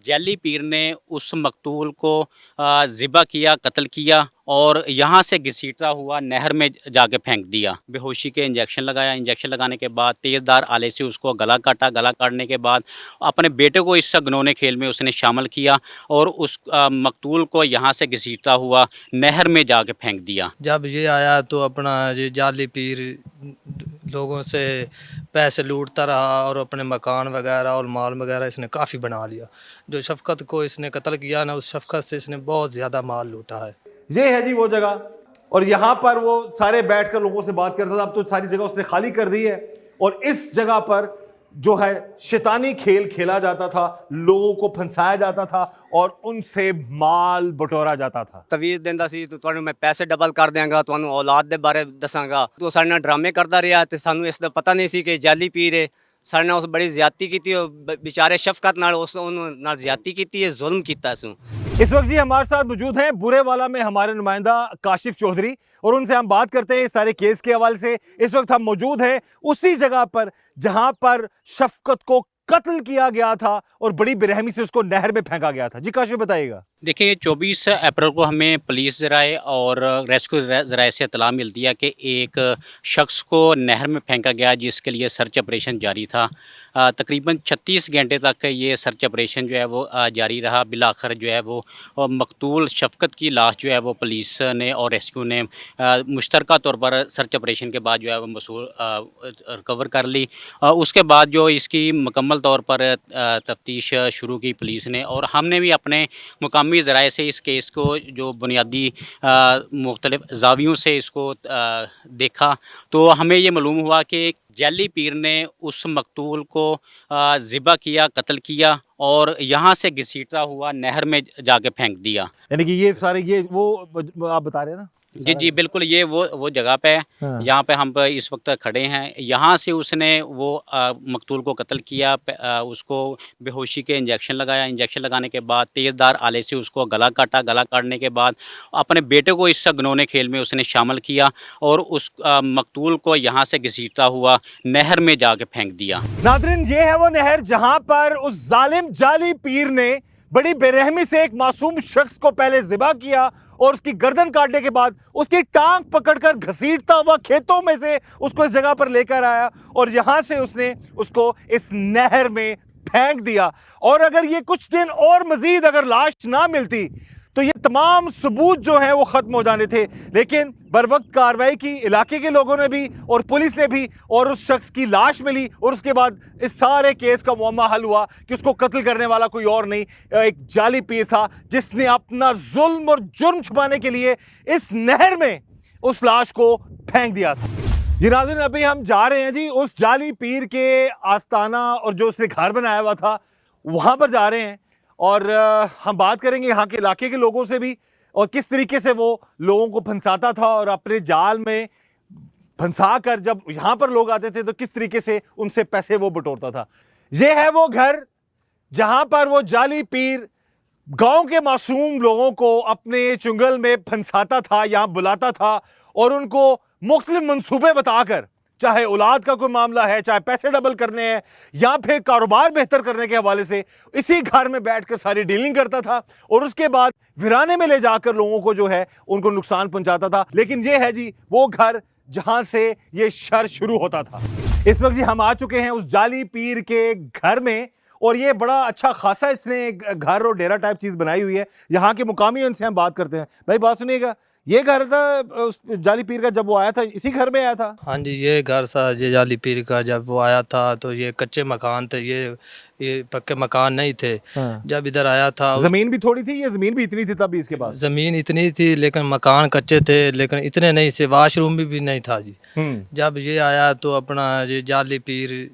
जैली पीर ने उस मकतूल को ज़िबा किया, कत्ल किया और यहाँ से घसीटता हुआ नहर में जाके फेंक दिया। बेहोशी के इंजेक्शन लगाया, इंजेक्शन लगाने के बाद तेज़धार आले से उसको गला काटा, गला काटने के बाद अपने बेटे को इस घिनौने खेल में उसने शामिल किया और उस मकतूल को यहाँ से घसीटता हुआ नहर में जाके फेंक दिया। जब ये आया तो अपना ये जाली पीर लोगों से पैसे लूटता रहा और अपने मकान वगैरह और माल वगैरह इसने काफ़ी बना लिया। जो शफ़क़त को इसने कत्ल किया ना, उस शफ़क़त से इसने बहुत ज़्यादा माल लूटा है। ये है जी वो जगह, और यहाँ पर वो सारे बैठकर लोगों से बात करता था। अब तो सारी जगह उसने खाली कर दी है और इस जगह पर जो है शैतानी खेल खेला जाता था, लोगों को फंसाया जाता था और उनसे माल बटोरा जाता था। तवीज़ देंदा सी तो तुहानू मैं पैसे डबल कर देंगा, तुहानू औलाद दे बारे दसांगा। तो साडे नाल ड्रामे करदा रहा ते सानू इसदा पता नहीं सी कि जाली पीर है। साडे नाल उस बड़ी ज़्यादती कीती और बेचारे शफ़क़त नाल उस नाल ज़्यादती कीती है, जुल्म कीता इसनू। इस वक्त जी हमारे साथ मौजूद हैं बुरेवाला में हमारे नुमाइंदा काशिफ चौधरी, और उनसे हम बात करते हैं इस सारे केस के हवाले से। इस वक्त हम मौजूद हैं उसी जगह पर जहां पर शफ़क़त को कत्ल किया गया था और बड़ी बेरहमी से उसको नहर में फेंका गया था। जी काशिफ बताइएगा। देखिए 24 अप्रैल को हमें पुलिस ज़राए और रेस्क्यू ज़राए से इत्तला मिलती है कि एक शख्स को नहर में फेंका गया, जिसके लिए सर्च ऑपरेशन जारी था। तकरीबन 36 घंटे तक ये सर्च ऑपरेशन जो है वो जारी रहा। बिलाखिर जो है वो मकतूल शफ़क़त की लाश जो है वो पुलिस ने और रेस्क्यू ने मुश्तरका तौर पर सर्च ऑपरेशन के बाद जो है वो मसूल रिकवर कर ली। उसके बाद जो इसकी मुकम्मल तौर पर तफ्तीश शुरू की पुलिस ने, और हमने भी अपने मुकामी ज़राए से इस केस को जो बुनियादी मुख्तलिफ ज़ावियों से इसको देखा, तो हमें ये मालूम हुआ कि जैली पीर ने उस मकतूल को ज़िबा किया, कत्ल किया और यहाँ से घसीटता हुआ नहर में जाके फेंक दिया। यानी कि ये सारे ये वो आप बता रहे हैं ना? जी जी बिल्कुल, ये वो जगह पे है। हाँ। यहाँ पे हम इस वक्त खड़े हैं। यहाँ से उसने वो मकतूल को कत्ल किया, उसको बेहोशी के इंजेक्शन लगाया, इंजेक्शन लगाने के बाद तेज़धार आले से उसको गला काटा, गला काटने के बाद अपने बेटे को इस घिनौने खेल में उसने शामिल किया और उस मकतूल को यहाँ से घसीटता हुआ नहर में जाके फेंक दिया। नाज़रीन, ये है वो नहर जहां पर उस जालिम जाली पीर ने बड़ी बेरहमी से एक मासूम शख्स को पहले ज़िबा किया और उसकी गर्दन काटने के बाद उसकी टांग पकड़कर घसीटता हुआ खेतों में से उसको इस जगह पर लेकर आया और यहां से उसने उसको इस नहर में फेंक दिया। और अगर ये कुछ दिन और मजीद अगर लाश ना मिलती तो ये तमाम सबूत जो हैं वो ख़त्म हो जाने थे, लेकिन बर वक्त कार्रवाई की इलाके के लोगों ने भी और पुलिस ने भी, और उस शख्स की लाश मिली और उसके बाद इस सारे केस का मुअम्मा हल हुआ कि उसको कत्ल करने वाला कोई और नहीं, एक जाली पीर था जिसने अपना जुल्म और जुर्म छुपाने के लिए इस नहर में उस लाश को फेंक दिया था। जी नाज़रीन, अभी हम जा रहे हैं जी उस जाली पीर के आस्ताना और जो उसने घर बनाया हुआ था वहाँ पर जा रहे हैं, और हम बात करेंगे यहाँ के इलाके के लोगों से भी और किस तरीके से वो लोगों को फंसाता था और अपने जाल में फंसा कर जब यहाँ पर लोग आते थे तो किस तरीके से उनसे पैसे वो बटोरता था। ये है वो घर जहाँ पर वो जाली पीर गांव के मासूम लोगों को अपने चुंगल में फंसाता था, यहाँ बुलाता था और उनको मुख्तलिफ मंसूबे बताकर, चाहे औलाद का कोई मामला है, चाहे पैसे डबल करने हैं या फिर कारोबार बेहतर करने के हवाले से, इसी घर में बैठकर सारी डीलिंग करता था और उसके बाद वीराने में ले जाकर लोगों को जो है उनको नुकसान पहुंचाता था। लेकिन ये है जी वो घर जहां से ये शर शुरू होता था। इस वक्त जी हम आ चुके हैं उस जाली पीर के घर में, और ये बड़ा अच्छा खासा इसने घर और डेरा टाइप चीज बनाई हुई है। यहाँ के मुकामी उनसे हम बात करते हैं। भाई बात सुनिएगा, ये घर था उस जाली पीर का जब वो आया था, इसी घर में आया था? हाँ जी, ये घर सा ये जाली पीर का जब वो आया था तो ये कच्चे मकान थे, ये पक्के मकान नहीं थे। हाँ। जब इधर आया था जमीन भी थोड़ी थी, ये जमीन भी इतनी थी तब भी इसके पास? ज़मीन इतनी थी लेकिन मकान कच्चे थे, लेकिन इतने नहीं से, वाशरूम भी नहीं था जी। जब ये आया तो अपना ये जाली पीर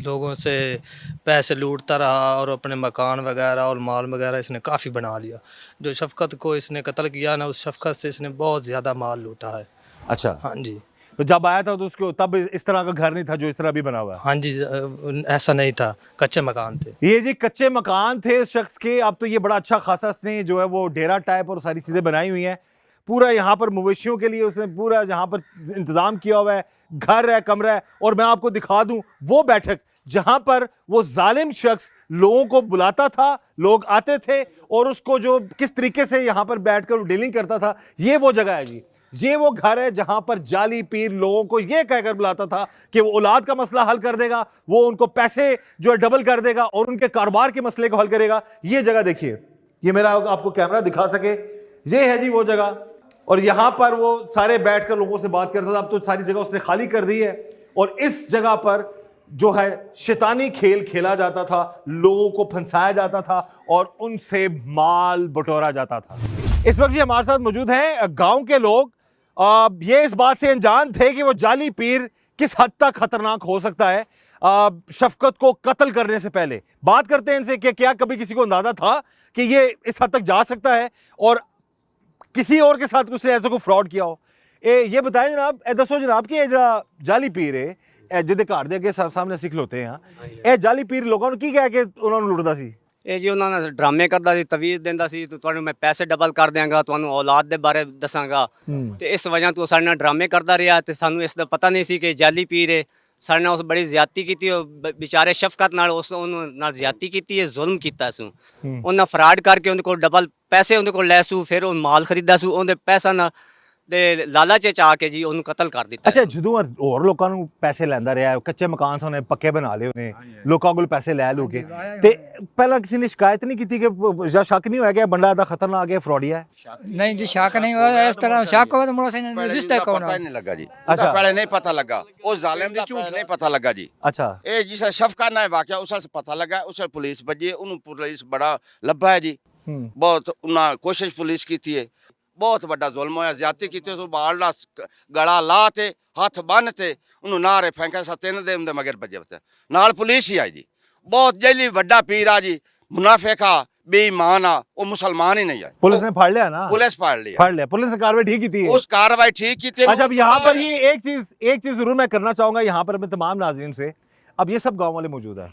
लोगों से पैसे लूटता रहा और अपने मकान वगैरह और माल वगैरह इसने काफ़ी बना लिया। जो शफ़क़त को इसने कत्ल किया ना, उस शफ़क़त से इसने बहुत ज़्यादा माल लूटा है। अच्छा। हाँ जी। तो जब आया था तो उसको तब इस तरह का घर नहीं था जो इस तरह भी बना हुआ है? हाँ जी, ऐसा नहीं था, कच्चे मकान थे। ये जी कच्चे मकान थे इस शख्स के। अब तो ये बड़ा अच्छा खासा इसने जो है वो डेरा टाइप और सारी चीज़ें बनाई हुई हैं। पूरा यहाँ पर मवेशियों के लिए उसने पूरा यहाँ पर इंतज़ाम किया हुआ है, घर है, कमरा है। और मैं आपको दिखा दूँ वो बैठक जहाँ पर वो जालिम शख्स लोगों को बुलाता था, लोग आते थे और उसको जो किस तरीके से यहाँ पर बैठकर डीलिंग करता था, ये वो जगह है जी। ये वो घर है जहां पर जाली पीर लोगों को ये कहकर बुलाता था कि वो औलाद का मसला हल कर देगा, वो उनको पैसे जो है डबल कर देगा और उनके कारोबार के मसले को हल करेगा। ये जगह देखिए, ये मेरा आपको कैमरा दिखा सके, ये है जी वो जगह। और यहां पर वो सारे बैठकर लोगों से बात करता था। अब तो सारी जगह उसने खाली कर दी है और इस जगह पर जो है शैतानी खेल खेला जाता था, लोगों को फंसाया जाता था और उनसे माल बटोरा जाता था। इस वक्त जी हमारे साथ मौजूद हैं गांव के लोग। ये इस बात से अनजान थे कि वो जाली पीर किस हद तक खतरनाक हो सकता है शफकत को कत्ल करने से पहले। बात करते हैं इनसे कि क्या कभी किसी को अंदाजा था कि ये इस हद तक जा सकता है और किसी और के साथ उसने ऐसा कोई फ्रॉड किया हो। ये बताएं जनाब, दसो जनाब कि जाली पीर है जिदे घर दे अगे सामने सिख लोते हैं, ये जाली पीर लोगों ने की कह के उन्होंने लुटदा सी। ਇਹ ਜੀ ਉਹਨਾਂ ਨੇ ਡਰਾਮੇ ਕਰਦਾ ਸੀ, ਤਵੀਜ਼ ਦਿੰਦਾ ਸੀ, ਤੁਹਾਨੂੰ ਮੈਂ ਪੈਸੇ ਡਬਲ ਕਰ ਦਿਆਂਗਾ, ਤੁਹਾਨੂੰ ਔਲਾਦ ਦੇ ਬਾਰੇ ਦੱਸਾਂਗਾ। ਤੇ ਇਸ ਵਜ੍ਹਾ ਤੋਂ ਸਾਡੇ ਨਾਲ ਡਰਾਮੇ ਕਰਦਾ ਰਿਹਾ ਤੇ ਸਾਨੂੰ ਇਸ ਦਾ ਪਤਾ ਨਹੀਂ ਸੀ ਕਿ ਜਾਲੀ ਪੀਰ ਹੈ। ਸਾਡੇ ਨਾਲ ਉਸ ਬੜੀ ਜ਼ਿਆਦਤੀ ਕੀਤੀ, ਉਹ ਵਿਚਾਰੇ ਸ਼ਫਕਤ ਨਾਲ ਉਹਨੂੰ ਨਾਲ ਜ਼ਿਆਦਤੀ ਕੀਤੀ ਹੈ, ਜ਼ੁਲਮ ਕੀਤਾ ਸੂ। ਉਹਨਾਂ ਫਰਾਡ ਕਰਕੇ ਉਹਦੇ ਕੋਲ ਡਬਲ ਪੈਸੇ ਉਹਦੇ ਕੋਲ ਲੈ ਸੂ, ਫਿਰ ਉਹ ਮਾਲ ਖਰੀਦਾ ਸੂ, ਉਹਦੇ ਪੈਸਾ ਨਾਲ ਦੇ ਲਾਲਚ ਚ ਆ ਕੇ ਜੀ ਉਹਨੂੰ ਕਤਲ ਕਰ ਦਿੱਤਾ। ਅੱਛਾ, ਜਦੋਂ ਹੋਰ ਲੋਕਾਂ ਨੂੰ ਪੈਸੇ ਲੈਂਦਾ ਰਿਹਾ, ਕੱਚੇ ਮਕਾਨ ਸੋਨੇ ਪੱਕੇ ਬਣਾ ਲਏ ਉਹਨੇ, ਲੋਕਾਂ ਕੋਲ ਪੈਸੇ ਲੈ ਲੂ ਕੇ, ਤੇ ਪਹਿਲਾਂ ਕਿਸੇ ਨੇ ਸ਼ਿਕਾਇਤ ਨਹੀਂ ਕੀਤੀ ਕਿ ਜਾਂ ਸ਼ੱਕ ਨਹੀਂ ਹੋਇਆ ਕਿ ਇਹ ਬੰਦਾ ਦਾ ਖਤਰਨਾਕ ਹੈ, ਫਰੋਡੀਆ ਹੈ? नहीं जी शक नहीं हुआ, इस तरह शक हुआ तो मुड़ा से रिश्ता कौन पता ही नहीं लगा जी। अच्छा, पहले नहीं पता लगा, उस जालिम दा पहले नहीं पता लगा जी। अच्छा, ਇਹ ਜਿਸ ਸ਼ਫਕਾ ਨਾ ਵਾਕਿਆ ਉਸ ਸੇ ਪਤਾ ਲੱਗਾ, ਉਸ ਸੇ ਪੁਲਿਸ ਵੱਜੀ, ਉਹਨੂੰ ਪੁਲਿਸ ਬੜਾ ਲੱਭਾ ਹੈ ਜੀ। ਬਹੁਤ ਉਹਨਾਂ ਕੋਸ਼ਿਸ਼ ਪੁਲਿਸ ਕੀਤੀ ਹੈ, ਬਹੁਤ ਵੱਡਾ ਜ਼ੁਲਮ ਹੋਇਆ, ਜ਼ਿਆਦਤੀ ਕੀਤੀ। ਉਸ ਬਾਲ ਦਾ ਗਲਾ ਲਾ ਤੇ ਹੱਥ ਬੰਨ ਤੇ ਉਹਨੂੰ ਨਾਰੇ ਫੈਂਕਾ ਸਾ ਤਿੰਨ ਦੇ ਉਹਦੇ ਮਗਰ ਭੱਜੇ ਵਤੇ ਨਾਲ ਪੁਲਿਸ ਹੀ ਆਈ ਜੀ। ਬਹੁਤ ਜੈਲੀ ਵੱਡਾ ਪੀਰ ਆ ਜੀ, ਮੁਨਾਫਿਕ ਆ, बेईमान आ, वो मुसलमान ही नहीं है। पुलिस ने फाड़ लिया ना? पुलिस फाड़ लिया, पुलिस ने कार्रवाई ठीक की थी। उस कार्रवाई ठीक की थी। अच्छा, अब यहाँ पर ये एक चीज जरूर मैं करना चाहूंगा यहाँ पर मैं तमाम नाज़रीन से। अब ये सब गांव वाले मौजूद है,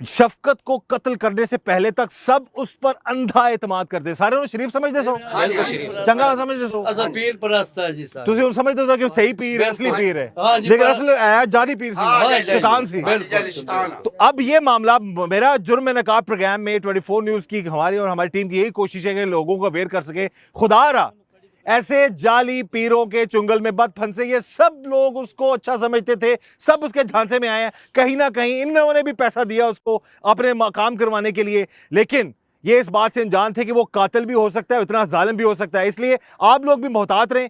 शफकत को कत्ल करने से पहले तक सब उस पर अंधा एतमाद करते, सारे उन्हें शरीफ समझते सो, चंगा ना समझते सो, असल पीर परस्त है जी साहब। तुसी उन समझते सो कि सही पीर है, असली पीर है, लेकिन असल है जाली पीर सी, शैतान सी। तो अब ये मामला, मेरा जुर्म नकाब प्रोग्राम में 24 न्यूज़ की हमारी और हमारी टीम की यही कोशिश है कि लोगों को अवेयर कर सके। खुदा रहा ऐसे जाली पीरों के चुंगल में बद फंसे, ये सब लोग उसको अच्छा समझते थे, सब उसके झांसे में आए हैं। कहीं ना कहीं इन लोगों ने भी पैसा दिया उसको अपने काम करवाने के लिए, लेकिन ये इस बात से अनजान थे कि वो कातिल भी हो सकता है, इतना जालिम भी हो सकता है। इसलिए आप लोग भी मोहतात रहें,